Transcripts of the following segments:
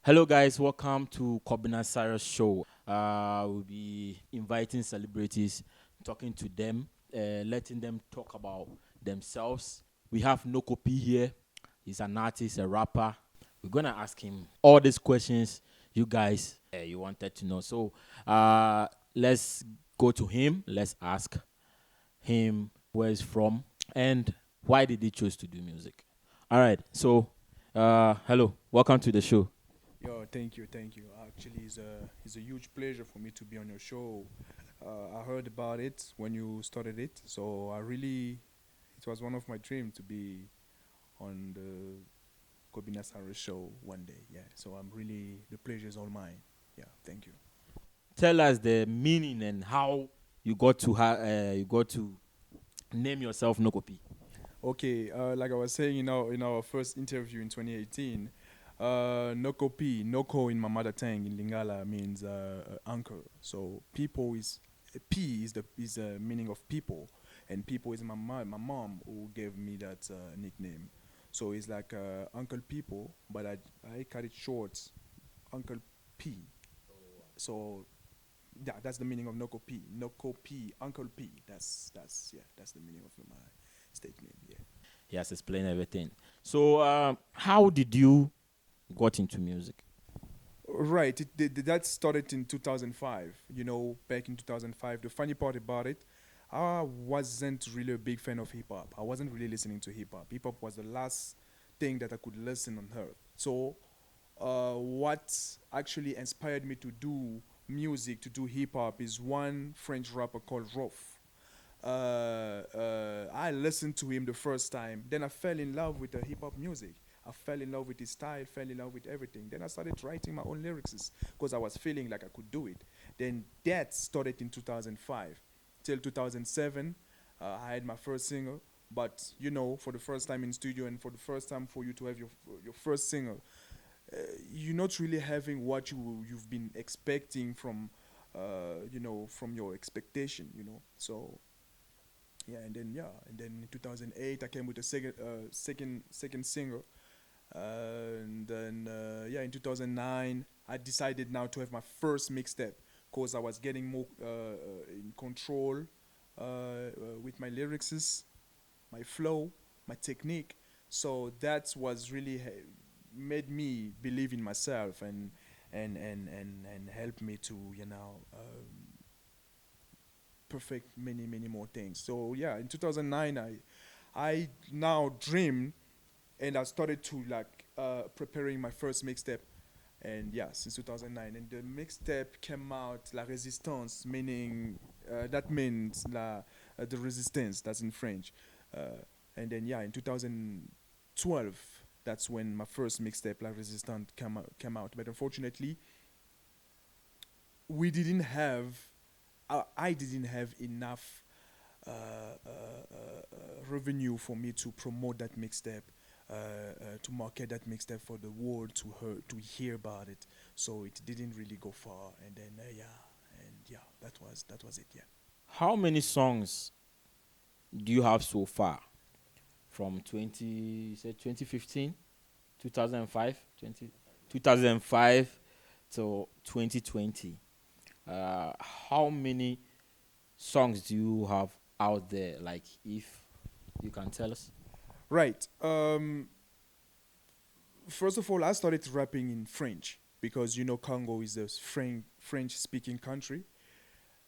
Hello, guys. Welcome to Kobina Cyrus show. We'll be inviting celebrities, talking to them, letting them talk about themselves. We have Noko here. He's an artist, a rapper. We're gonna ask him all these questions you guys you wanted to know. So let's go to him. Let's ask him where he's from and why did he choose to do music. All right. So hello, welcome to the show. Yo, thank you, thank you. Actually, it's a huge pleasure for me to be on your show. I heard about it when you started it, so it was one of my dreams to be on the Kobina Cyrus show one day. Yeah, so the pleasure is all mine. Yeah, thank you. Tell us the meaning and how you got to name yourself Nokopi. Okay, like I was saying, in our first interview in 2018, Noko P, Noko in my mother tongue in Lingala means anchor. So people is P is the meaning of people, and people is my mom who gave me that nickname. So it's like Uncle People, but I cut it short, Uncle P. So yeah, that's the meaning of Noko P. Noko P, Uncle P. That's the meaning of my stage name. Yeah. He has explained everything. So how did you got into music? Right. That started in 2005. Back in 2005. The funny part about it, I wasn't really a big fan of hip hop. I wasn't really listening to hip hop. Hip hop was the last thing that I could listen on earth. So, what actually inspired me to do music, to do hip hop, is one French rapper called Rolf. I listened to him the first time. Then I fell in love with the hip hop music. I fell in love with his style, fell in love with everything. Then I started writing my own lyrics because I was feeling like I could do it. Then that started in 2005 till 2007. I had my first single, but for the first time in studio and for the first time for you to have your first single, you're not really having what you've been expecting from your expectation. So and then in 2008 I came with a second single, and then in 2009 I decided now to have my first mixtape because I was getting more in control with my lyrics, my flow, my technique. So that was really made me believe in myself and helped me to perfect many more things. So yeah, in 2009 I now dream and I started to like preparing my first mixtape. And yeah, since 2009, and the mixtape came out La Résistance, meaning that means the resistance. That's in French. And then yeah, in 2012, that's when my first mixtape La Résistance came out. But unfortunately, we didn't have I didn't have enough revenue for me to promote that mixtape, to market that mixtape for the world to hear about it. So it didn't really go far. And then that was it. Yeah. How many songs do you have so far from 20 you said 2015, 2005, 2005 to 2020? How many songs do you have out there? Like, if you can tell us. Right. First of all, I started rapping in French because Congo is a French speaking country,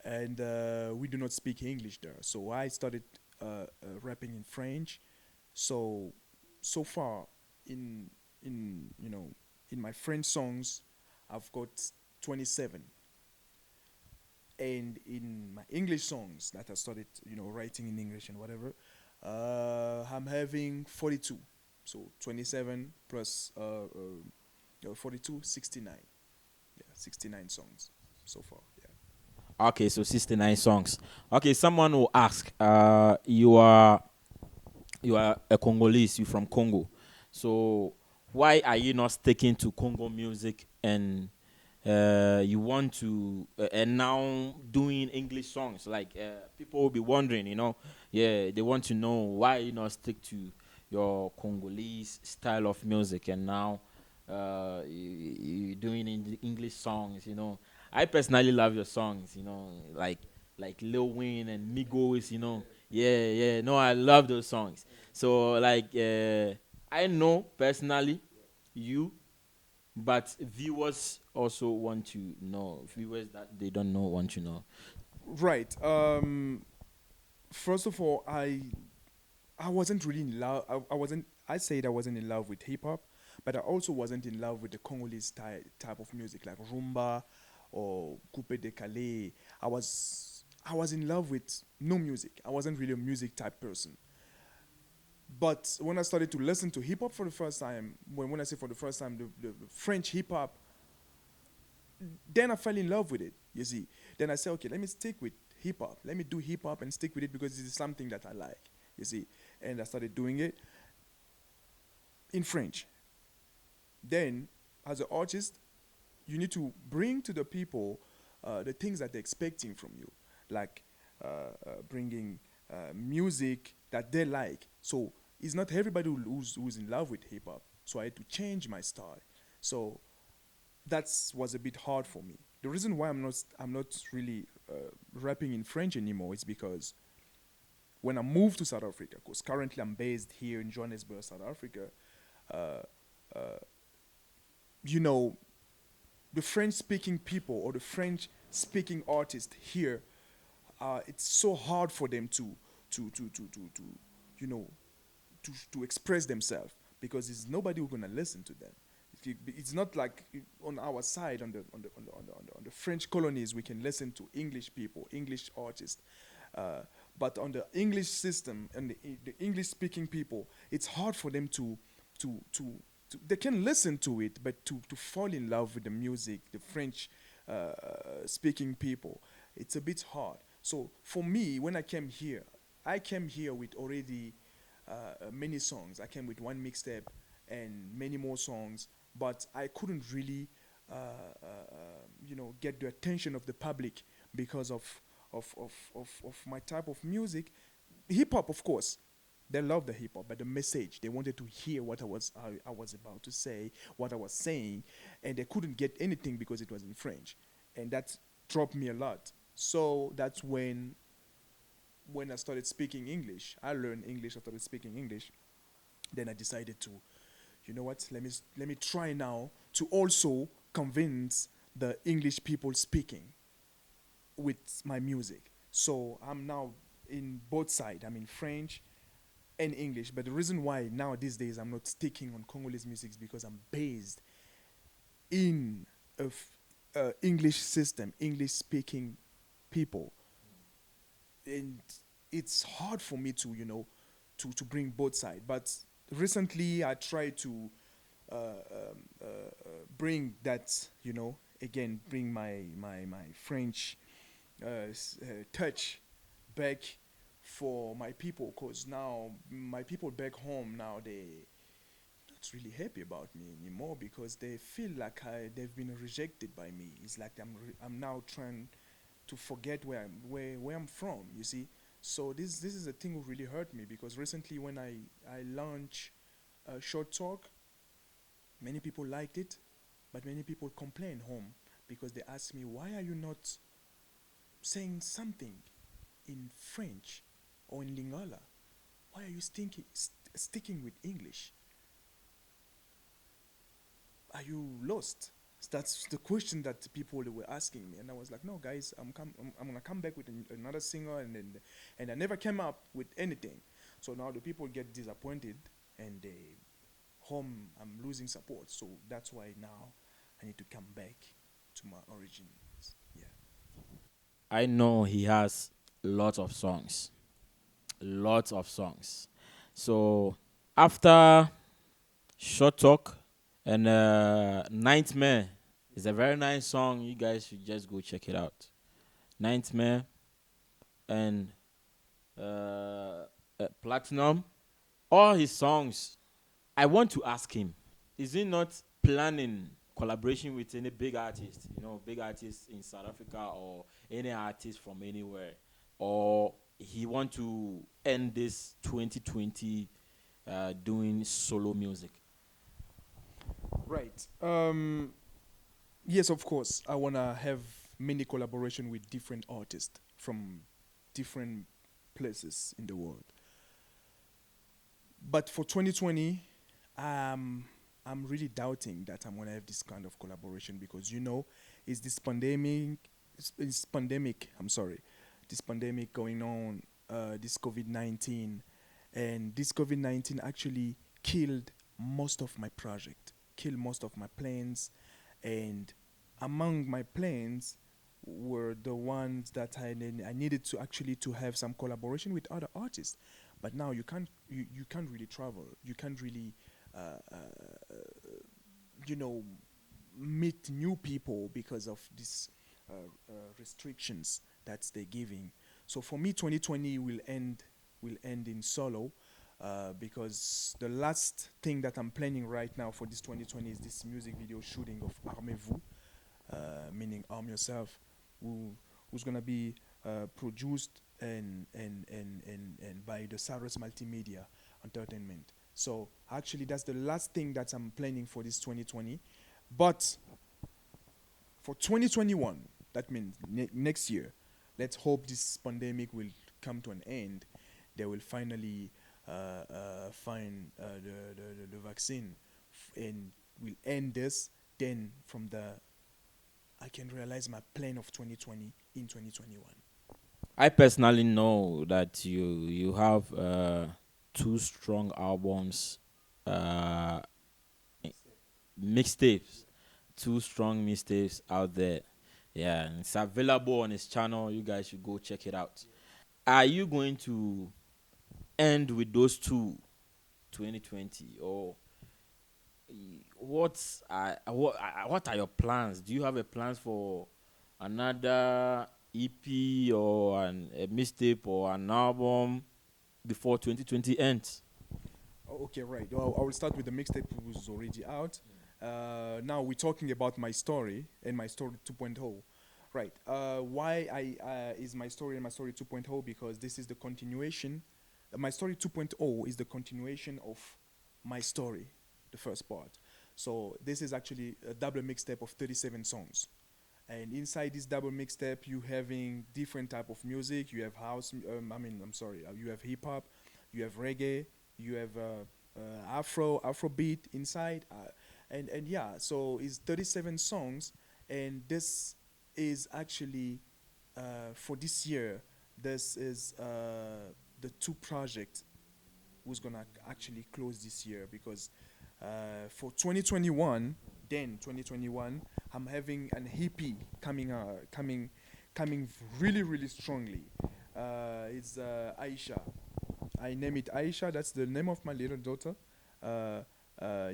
and we do not speak English there. So I started rapping in French. So so far in in my French songs, I've got 27, and in my English songs that I started writing in English and whatever, I'm having 42. So 27 plus 42, 69. Yeah, 69 songs so far. Yeah. Okay, so 69 songs. Okay, someone will ask, you are a Congolese, you from Congo. So why are you not sticking to Congo music and you want to and now doing English songs? Like people will be wondering, yeah, they want to know why you not stick to your Congolese style of music and now you doing in the English songs. I personally love your songs. Like Lil Wayne and Migos. Yeah, yeah. No, I love those songs. So like, I know personally you, but viewers also want to know. Viewers that they don't know want to know. Right. First of all, I wasn't really in love. I wasn't. I said I wasn't in love with hip hop, but I also wasn't in love with the Congolese type of music like rumba or coupe de Calais. I was in love with no music. I wasn't really a music type person. But when I started to listen to hip hop for the first time, when I say for the first time, the French hip hop, then I fell in love with it. You see, then I said, okay, let me stick with hip hop. Let me do hip hop and stick with it because this is something that I like. You see, and I started doing it in French. Then, as an artist, you need to bring to the people the things that they're expecting from you, like bringing music that they like. So it's not everybody who's in love with hip hop. So I had to change my style. So that was a bit hard for me. The reason why I'm not really rapping in French anymore is because when I moved to South Africa, because currently I'm based here in Johannesburg, South Africa, uh, you know, the French speaking people or the French speaking artists here, it's so hard for them to you know to express themselves because there's nobody who's gonna listen to them. It's not like on our side on the French colonies we can listen to English people, English artists, uh, but on the English system and the English speaking people, it's hard for them to to they can listen to it, but to fall in love with the music, the French speaking people, it's a bit hard. So for me, when I came here with already many songs. I came with one mixtape and many more songs, but I couldn't really, get the attention of the public because of my type of music. Hip hop, of course, they love the hip hop, but the message they wanted to hear what I was about to say, what I was saying, and they couldn't get anything because it was in French, and that dropped me a lot. So that's when I started speaking English. I learned English. I started speaking English. Then I decided to, you know what? Let me try now to also convince the English people speaking with my music. So I'm now in both sides. I'm in French and English. But the reason why now these days I'm not sticking on Congolese music is because I'm based in a English system, English speaking people, and it's hard for me to to bring both sides. But recently I tried to bring that, again, bring my French touch back for my people, because now my people back home now they not really happy about me anymore because they feel like they've been rejected by me. It's like I'm now trying to forget where I'm from. You see, so this is a thing who really hurt me because recently when I launched a short talk, many people liked it, but many people complain home because they ask me, why are you not saying something in French or in Lingala? Why are you sticking with English? Are you lost? That's the question that people were asking me, and I was like, no, guys, I'm gonna come back with another singer, and I never came up with anything. So now the people get disappointed, and they home I'm losing support. So that's why now I need to come back to my origins. Yeah. I know he has lots of songs, lots of songs. So after Short Talk and Nightmare is a very nice song. You guys should just go check it out. Nightmare and Platinum, all his songs. I want to ask him, is he not planning collaboration with any big artist, big artist in South Africa or any artist from anywhere, or he want to end this 2020 doing solo music? Right. Yes, of course. I wanna have many collaboration with different artists from different places in the world. But for 2020, um, I'm really doubting that I'm gonna have this kind of collaboration because it's this pandemic. It's pandemic. I'm sorry, this pandemic going on. This COVID-19, and this COVID-19 actually killed most of my project, killed most of my plans, and among my plans were the ones that I needed to actually to have some collaboration with other artists. But now you can't really travel. You can't really uh, uh, you know meet new people because of these restrictions that they're giving. So for me, 2020 will end in solo. Because the last thing that I'm planning right now for this 2020 is this music video shooting of Armez-vous, meaning Arm Yourself, who's gonna be produced and by the Cyrus Multimedia Entertainment. So actually, that's the last thing that I'm planning for this 2020. But for 2021, that means next year, let's hope this pandemic will come to an end. They will finally find the vaccine and will end this. Then from the I can realize my plan of 2020 in 2021. I personally know that you have two strong albums, uh, mixtapes, two strong mixtapes out there. Yeah, and it's available on his channel. You guys should go check it out. Are you going to end with those two 2020, or what are your plans? Do you have a plans for another EP or a mixtape or an album before 2020 ends? Oh, okay, right. Well, I will start with the mixtape who's already out. Now we're talking about my story and my story 2.0. Right. Why I is my story and my story 2.0? Because this is the continuation. My story 2.0 is the continuation of my story, the first part. So this is actually a double mixtape of 37 songs. And inside this double mixtape, you having different type of music. You have house. I'm sorry. You have hip hop. You have reggae. You have Afrobeat inside. And yeah. So it's 37 songs, and this is actually for this year. This is the two projects who's gonna actually close this year because for 2021, then 2021, I'm having an EP coming really really strongly. It's Aisha. I name it Aisha. That's the name of my little daughter. Uh,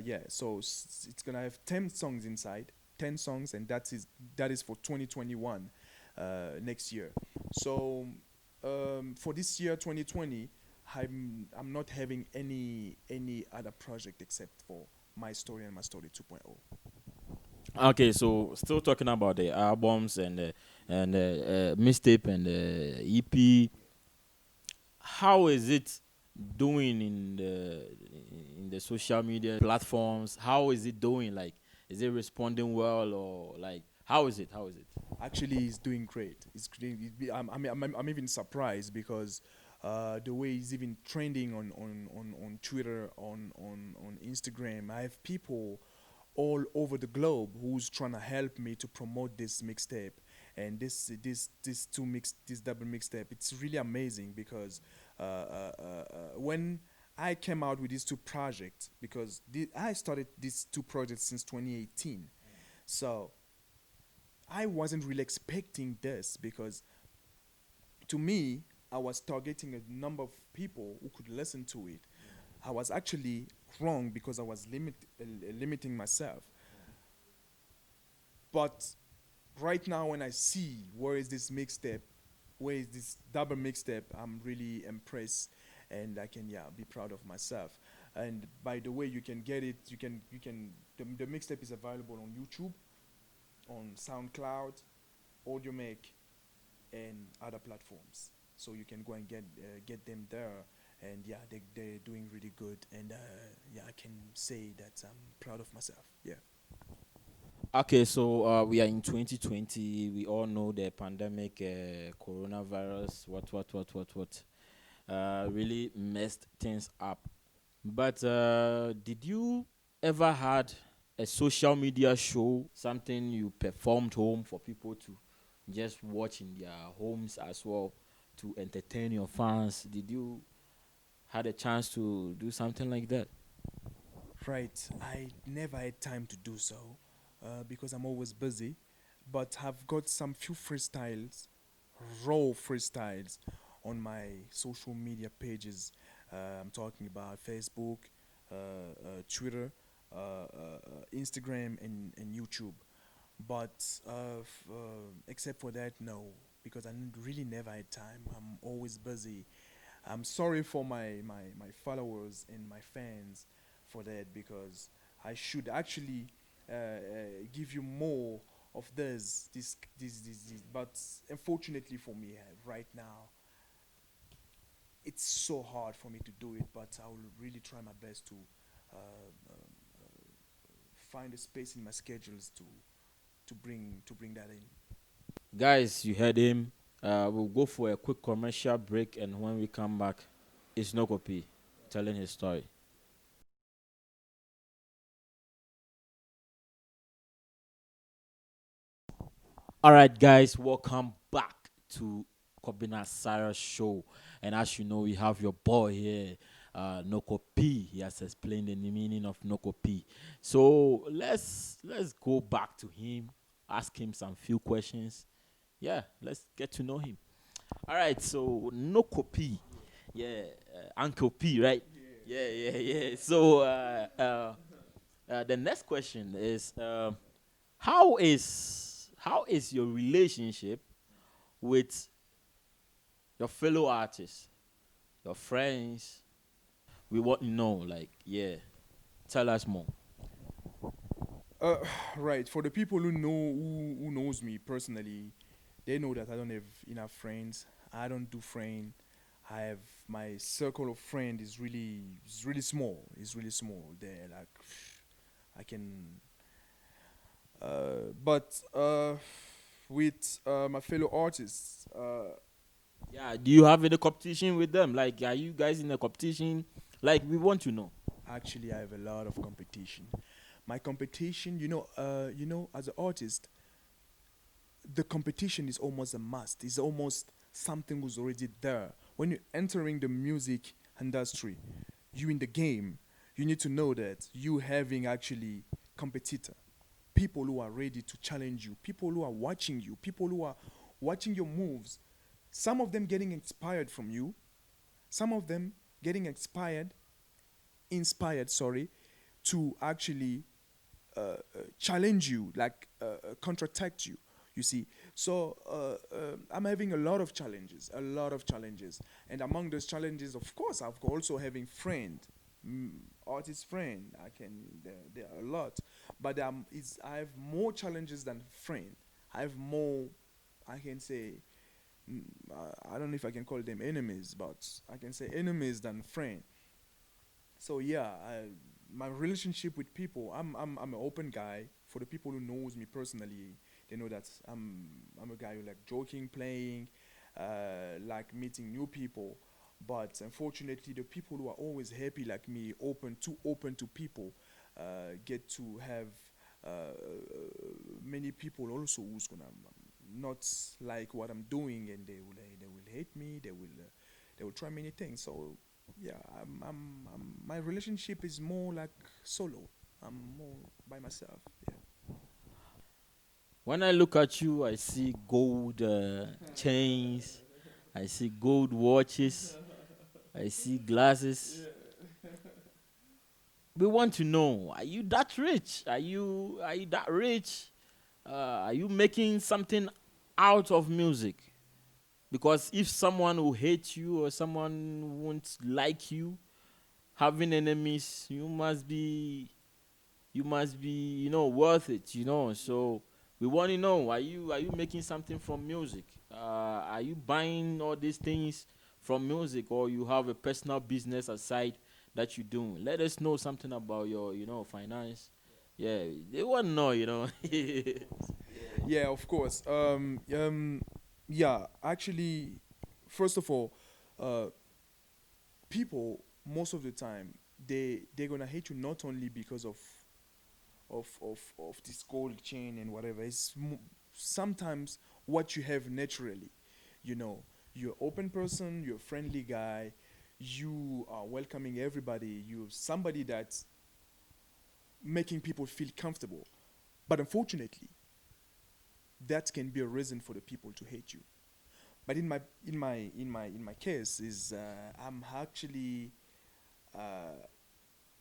yeah. So it's gonna have 10 songs inside, 10 songs, and that is for 2021, next year. So for this year 2020, I'm not having any other project except for my story and my story 2.0. Okay, so still talking about the albums and mixtape and EP. How is it doing in the social media platforms? How is it doing? Like, is it responding well, or like how is it? How is it? Actually, he's doing great. I'm even surprised because the way he's even trending on Twitter, on Instagram. I have people all over the globe who's trying to help me to promote this mixtape and this double mixtape. It's really amazing because when I came out with these two projects, because I started these two projects since 2018, so I wasn't really expecting this because to me, I was targeting a number of people who could listen to it. I was actually wrong because I was limiting myself. But right now, when I see where is this mixtape, where is this double mixtape, I'm really impressed, and I can be proud of myself. And by the way, you can get it. The mixtape is available on YouTube, on SoundCloud, AudioMake, and other platforms. So you can go and get them there. And yeah, they're doing really good. And yeah, I can say that I'm proud of myself. Yeah. Okay, so we are in 2020. We all know the pandemic, coronavirus, what. Really messed things up. But did you ever had a social media show, something you performed home for people to just watch in their homes as well to entertain your fans? Did you had a chance to do something like that? Right. I never had time to do so because I'm always busy, but have got some few freestyles, raw freestyles on my social media pages. I'm talking about Facebook, Twitter, Instagram, and YouTube. But except for that, no, because really never had time. I'm always busy. I'm sorry for my followers and my fans for that because I should actually give you more of this. But unfortunately for me, right now, it's so hard for me to do it. But I will really try my best to uh, find a space in my schedules to bring that in. Guys, you heard him. We'll go for a quick commercial break, and when we come back, it's Noko P telling his story. All right, guys, welcome back to Kobina Cyrus show. And as you know, we have your boy here, Noko P. He has explained the meaning of Noko P. So let's go back to him, ask him some few questions. Yeah, let's get to know him. All right, so Noko P, yeah, Uncle P, right? Yeah. So the next question is, how is your relationship with your fellow artists, your friends? We want to know, like, yeah, tell us more. Uh, right. For the people who knows me personally, they know that I don't have enough friends. I don't do friend. I have my circle of friend is really small. It's really small. They're like I can but with my fellow artists, Yeah, do you have any competition with them? Like, are you guys in a competition? Like, we want to know. actually I have a lot of competition. My competition, as an artist, the competition is almost a must. It's almost something who's already there. When you're entering the music industry, you in the game, you need to know that you having actually competitor, people who are ready to challenge you, people who are watching you, people who are watching your moves. Some of them getting inspired from you, some of them getting inspired, sorry, to actually challenge you, like contratact you. You see, so I'm having a lot of challenges, and among those challenges, of course, I've also having friend, mm, artist friend. There are a lot, but I have more challenges than friend. I have more. I can say I don't know if I can call them enemies, but I can say enemies than friend. So yeah, my relationship with people, I'm an open guy. For the people who knows me personally, they know that I'm a guy who like joking, playing, like meeting new people. But unfortunately, the people who are always happy like me, open to people, get to have many people also who's gonna not like what I'm doing, and they will hate me. They will try many things. So yeah, my relationship is more like solo. I'm more by myself. Yeah. When I look at you, I see gold chains, I see gold watches, I see glasses. We want to know: are you that rich? Are you that rich? Are you making something out of music? Because if someone will hate you or someone won't like you, having enemies, you must be worth it. So we want to know: are you making something from music? Are you buying all these things from music, or you have a personal business aside that you do? Let us know something about your finance. Yeah, they want to know, Yeah, of course. Yeah, actually, first of all, uh, people most of the time they're gonna hate you not only because of this gold chain and whatever. Sometimes what you have naturally, you know, you're open person, you're a friendly guy, you are welcoming everybody, you're somebody that's making people feel comfortable. But unfortunately, that can be a reason for the people to hate you. But in my case is I'm actually uh,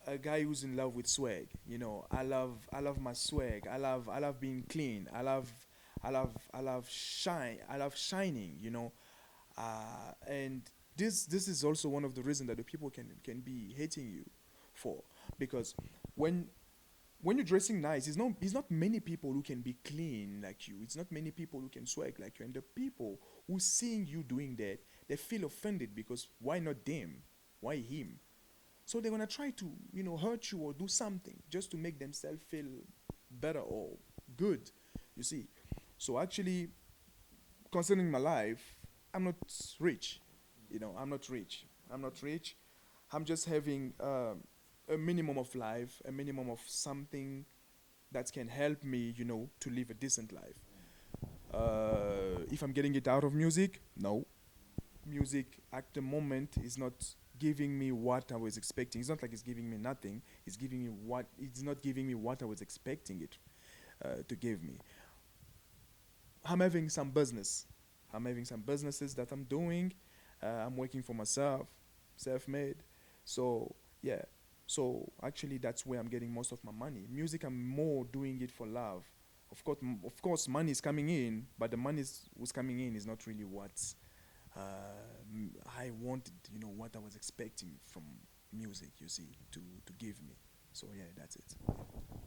a guy who's in love with swag. You know, I love my swag. I love being clean. I love shining. You know, and this is also one of the reasons that the people can be hating you for, because when when you're dressing nice, it's not many people who can be clean like you. It's not many people who can swag like you. And the people who seeing you doing that, they feel offended because why not them? Why him? So they're gonna try to, hurt you or do something just to make themselves feel better or good. You see. So actually, concerning my life, I'm not rich. I'm not rich. I'm not rich. I'm just having a minimum of life, a minimum of something that can help me, to live a decent life. If I'm getting it out of music, no. Music at the moment is not giving me what I was expecting. It's not like it's giving me nothing. It's not giving me what I was expecting it to give me. I'm having some business. I'm having some businesses that I'm doing. I'm working for myself, self-made. So yeah. So actually, that's where I'm getting most of my money. Music, I'm more doing it for love. Of course, money is coming in, but the money was coming in is not really what I wanted. What I was expecting from music. You see, to give me. So yeah, that's it.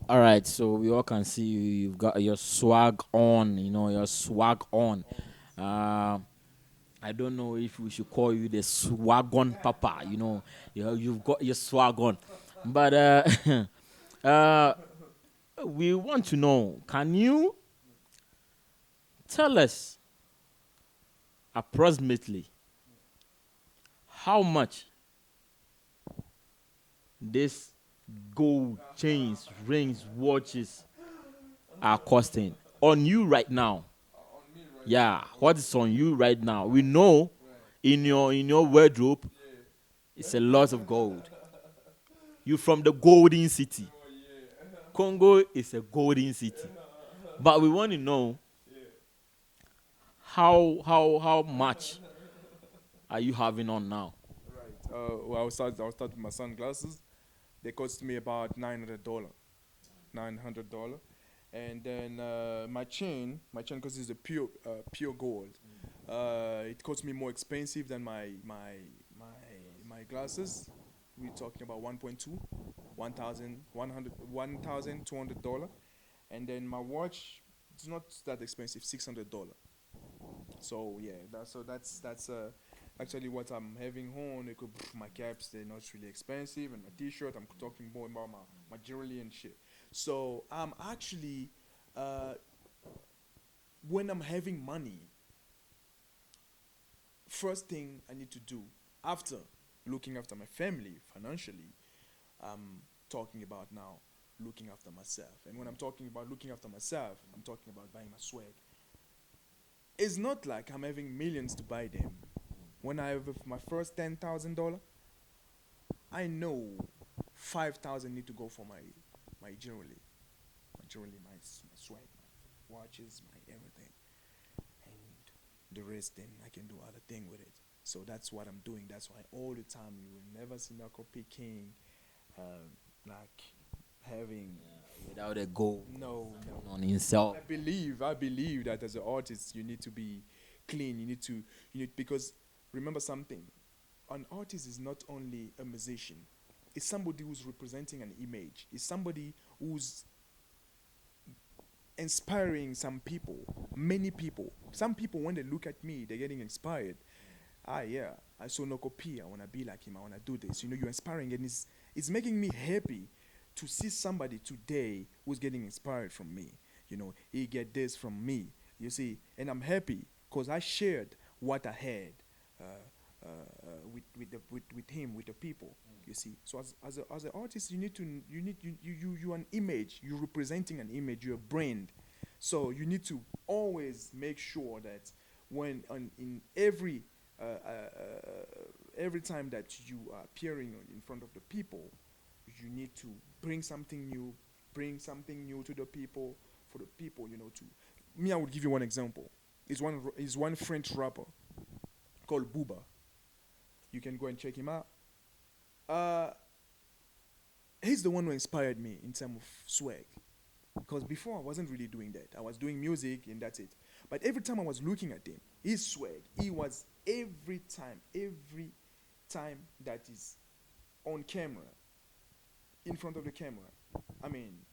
All right, so we all can see you've got your swag on, your swag on. Uh, I don't know if we should call you the swagon papa, you've got your swag on. But uh, we want to know, can you tell us approximately how much this gold chains, rings, watches are costing on you right now? Yeah, what is on you right now? We know in your wardrobe it's a lot of gold. You from the golden city. Congo is a golden city. But we want to know how much are you having on now? Right. Well, I'll start with my sunglasses. They cost me about $900. $900. And then my chain, because it's a pure gold. It cost me more expensive than my glasses. We're talking about 1.2, 1,200 dollars. And then my watch, it's not that expensive, $600. So yeah, that's actually what I'm having on. It could, my caps, they're not really expensive, and my T-shirt. I'm talking more about my jewelry and shit. So I'm actually, uh, when I'm having money, first thing I need to do after looking after my family financially, I'm talking about now looking after myself. And when I'm talking about looking after myself, I'm talking about buying my swag. It's not like I'm having millions to buy them. When I have my first $10,000, I know 5,000 need to go for my jewelry, my swag, my watches, my everything, and the rest. Then I can do other thing with it. So that's what I'm doing. That's why all the time you will never see Noko picking, like having Without a goal no. on himself. I believe that as an artist you need to be clean. Because remember something, an artist is not only a musician. It's somebody who's representing an image. It's somebody who's inspiring some people, many people. Some people, when they look at me, they're getting inspired. Yeah, I saw Noko P. I want to be like him. I want to do this. You're inspiring, and it's making me happy to see somebody today who's getting inspired from me. He get this from me. You see, and I'm happy because I shared what I had with him, with the people. You see, so as an artist, you an image. You're representing an image. You're a brand. So you need to always make sure that when in every time that you are appearing in front of the people, you need to bring something new to the people, for the people, to me. I would give you one example. Is one French rapper called Booba. You can go and check him out. Uh, he's the one who inspired me in terms of swag. Because before I wasn't really doing that. I was doing music and that's it. But every time I was looking at him, his swag, he was every time that is on camera, in front of the camera. I mean,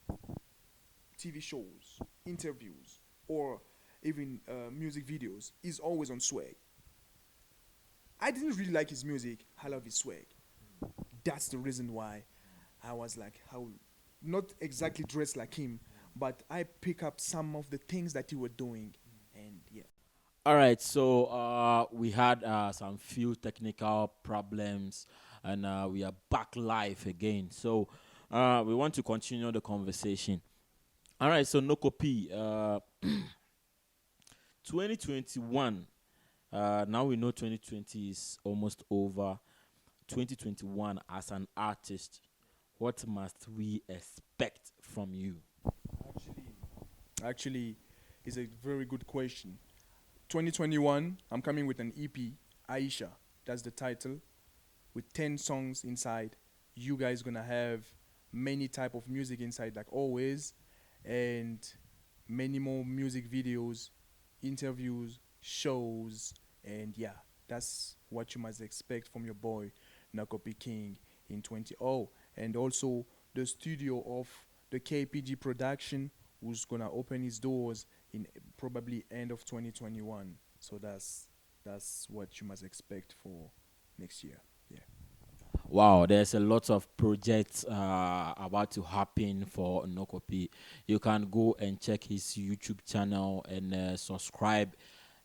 TV shows, interviews, or even music videos, he's always on swag. I didn't really like his music. I love his swag. That's the reason why I was like, how not exactly dressed like him, but I pick up some of the things that he was doing, and yeah. All right, so we had some few technical problems, and we are back live again. So we want to continue the conversation. All right, so Noko P, 2021. Now we know 2020 is almost over. 2021 as an artist, what must we expect from you? Actually, is a very good question. 2021, I'm coming with an EP, Aisha. That's the title, with 10 songs inside. You guys gonna have many type of music inside, like always, and many more music videos, interviews, shows, and yeah, that's what you must expect from your boy, Nakopi King, in 20. Oh, and also the studio of the KPG production, who's gonna open his doors in probably end of 2021. So that's what you must expect for next year. Yeah. Wow, there's a lot of projects about to happen for Nokopi. You can go and check his YouTube channel and subscribe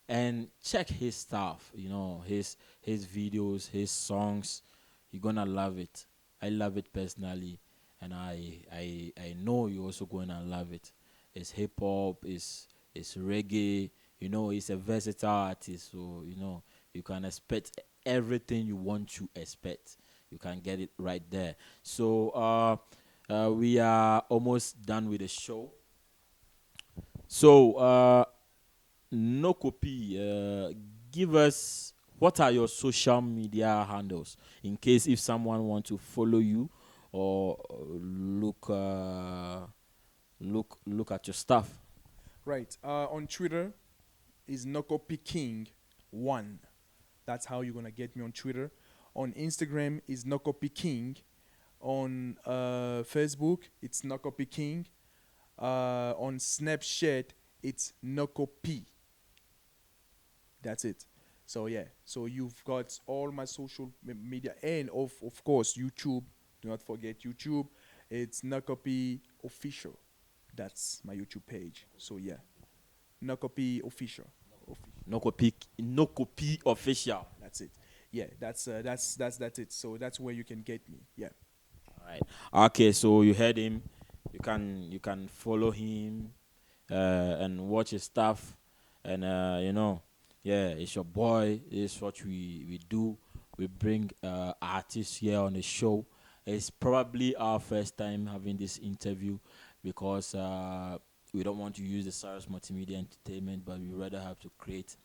and check his stuff. You know, his videos, his songs. You're gonna love it. I love it personally, and I know you're also gonna love it. It's hip hop. It's reggae. You know, he's a versatile artist, so you know you can expect everything you want to expect. You can get it right there. So we are almost done with the show. So no copy. Give us what are your social media handles in case if someone want to follow you or look at your stuff. Right. On Twitter is Nokopi King 1. That's how you're gonna get me on Twitter. On Instagram is Nokopi King. On Facebook, it's Nokopi King. On Snapchat, it's Nokopi. That's it. So yeah, so you've got all my social media, and of course YouTube. Do not forget YouTube. It's Nokopi Official. That's my YouTube page. So yeah, Nokopi Official. No copy official. That's it. Yeah, that's it. So that's where you can get me. Yeah. All right. Okay, so you heard him. You can follow him and watch his stuff, and yeah, it's your boy. It's what we do. We bring artists here on the show. It's probably our first time having this interview because we don't want to use the Cyrus Multimedia Entertainment, but we rather have to create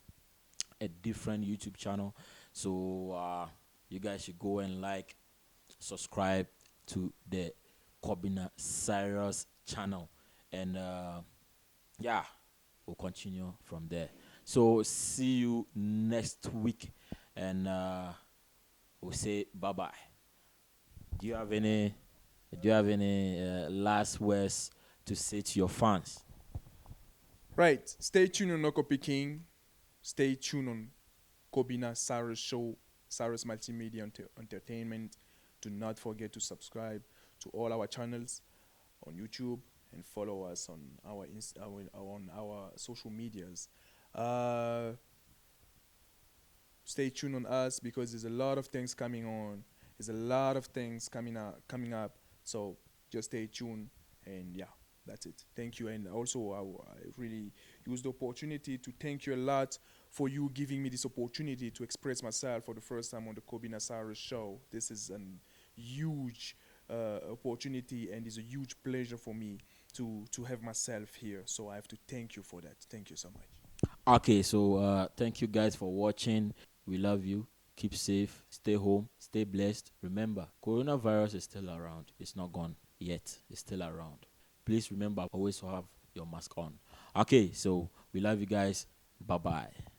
a different YouTube channel. So you guys should go and subscribe to the Kobina Cyrus channel, and yeah, we'll continue from there. So see you next week, and we'll say bye bye. Do you have any? Do you have any last words to say to your fans? Right. Stay tuned on Nokopi King. Stay tuned on Kobina Cyrus Show, Cyrus Multimedia Entertainment. Do not forget to subscribe to all our channels on YouTube and follow us on our social medias. Uh, Stay tuned on us because there's a lot of things coming on. There's a lot of things coming up. So just stay tuned and yeah, that's it. Thank you. And also I really use the opportunity to thank you a lot for you giving me this opportunity to express myself for the first time on the Kobina Cyrus show. This is a huge opportunity and it's a huge pleasure for me to have myself here. So I have to thank you for that. Thank you so much. Okay, so thank you guys for watching. We love you. Keep safe. Stay home. Stay blessed. Remember, coronavirus is still around. It's not gone yet. It's still around. Please remember always to have your mask on. Okay, so we love you guys. Bye bye.